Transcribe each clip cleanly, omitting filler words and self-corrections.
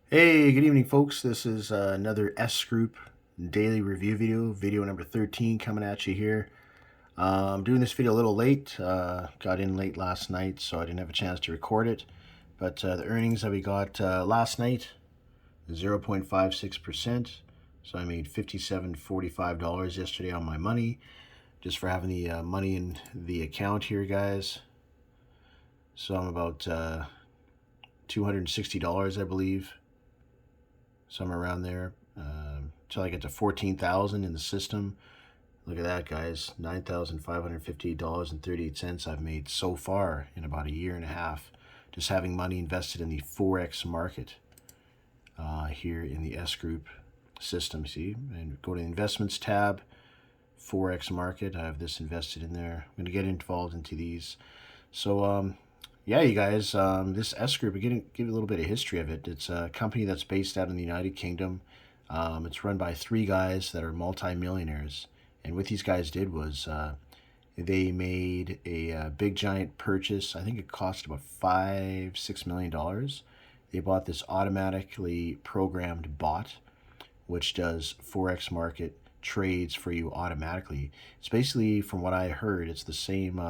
Hey, good evening, folks. This is another S Group daily review video number 13 coming at you here. I'm doing this video a little late. Got in late last night, so I didn't have a chance to record it. But the earnings that we got last night, 0.56%. So I made $57.45 yesterday on my money, just for having the money in the account here, guys. So I'm about $260, I believe, somewhere around there, until I get to 14,000 in the system. Look at that, guys. $9,558.38 I've made so far in about a year and a half, just having money invested in the Forex market here in the S Group system. See, and go to the investments tab, Forex market. I have this invested in there. I'm going to get involved into these. So, yeah, you guys, this S Group, give you a little bit of history of it. It's a company that's based out in the United Kingdom. It's run by three guys that are multimillionaires. And what these guys did was they made a big giant purchase. I think it cost about $5-6 million. They bought this automatically programmed bot, which does Forex market trades for you automatically. It's basically, from what I heard, it's the same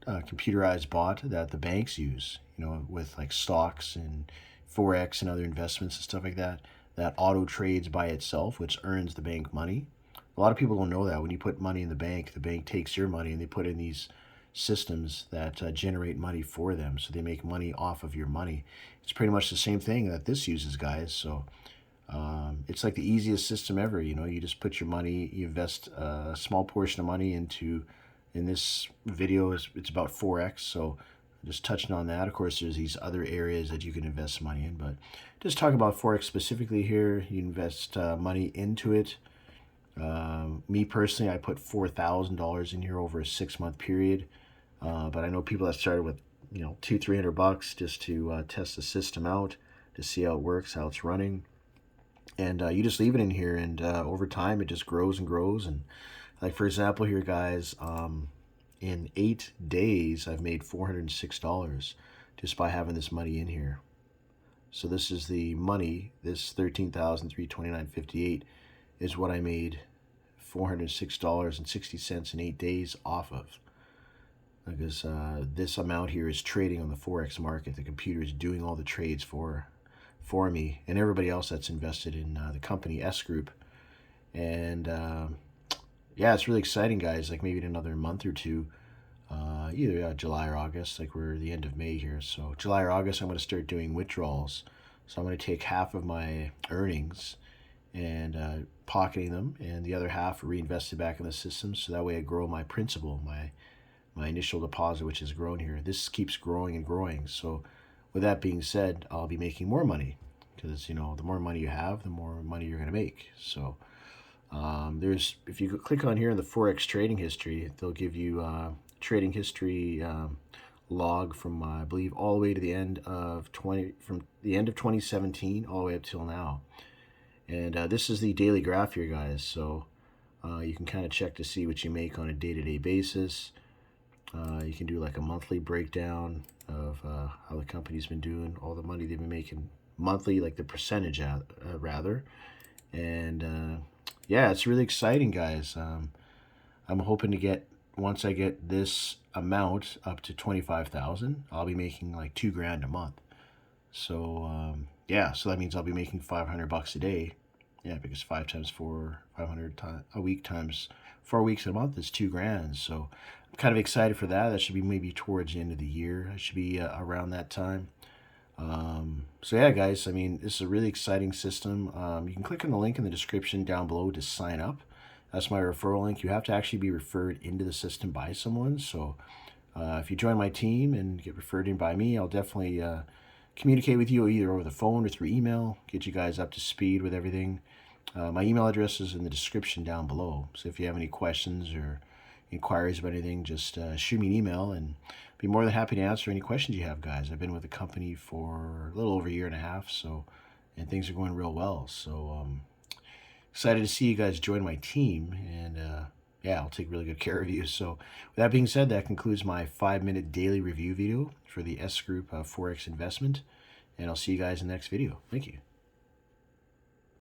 computerized bot that the banks use, with like stocks and Forex and other investments and stuff like that, that auto trades by itself, which earns the bank money. A lot of people don't know that when you put money in the bank takes your money and they put in these systems that generate money for them. So they make money off of your money. It's pretty much the same thing that this uses, guys. So it's like the easiest system ever. You just put your money, you invest a small portion of money into, in this video, it's about Forex. So just touching on that. Of course, there's these other areas that you can invest money in, but just talk about Forex specifically here. You invest money into it. Me personally, I put $4,000 in here over a 6-month period. But I know people that started with, $200-300 just to test the system out, to see how it works, how it's running. And you just leave it in here, and over time it just grows and grows. And like, for example here, guys, in 8 days I've made $406 just by having this money in here. So this is the money. This 13,329.58 is what I made $406.60 in 8 days off of. Because this amount here is trading on the Forex market. The computer is doing all the trades for me and everybody else that's invested in the company S Group. And yeah, it's really exciting, guys. Like, maybe in another month or two, either July or August, like we're the end of May here. So July or August, I'm going to start doing withdrawals. So I'm going to take half of my earnings and pocketing them, and the other half reinvested back in the system. So that way I grow my principal, my initial deposit, which has grown here. This keeps growing and growing. So with that being said, I'll be making more money, because the more money you have, the more money you're going to make. So if you click on here in the Forex trading history, they'll give you trading history log from I believe all the way to the end of 2017 all the way up till now. And this is the daily graph here, guys. So you can kind of check to see what you make on a day-to-day basis. You can do like a monthly breakdown of how the company's been doing, all the money they've been making monthly, like the percentage rather. And yeah, it's really exciting, guys. I'm hoping to get, once I get this amount up to 25,000, I'll be making like $2,000 a month. So yeah, so that means I'll be making $500 a day. Yeah, because 5 times 4, 500 a week times 4 weeks a month is $2,000. So I'm kind of excited for that. That should be maybe towards the end of the year. I should be around that time. So yeah, guys, I mean, this is a really exciting system. You can click on the link in the description down below to sign up. That's my referral link. You have to actually be referred into the system by someone. So if you join my team and get referred in by me, I'll definitely communicate with you either over the phone or through email, get you guys up to speed with everything. My email address is in the description down below. So if you have any questions or inquiries about anything, just shoot me an email, and be more than happy to answer any questions you have, guys. I've been with the company for a little over a year and a half, and things are going real well. So excited to see you guys join my team, and yeah, I'll take really good care of you. So with that being said, that concludes my 5-minute daily review video for the S Group Forex investment. and I'll see you guys in the next video. Thank you.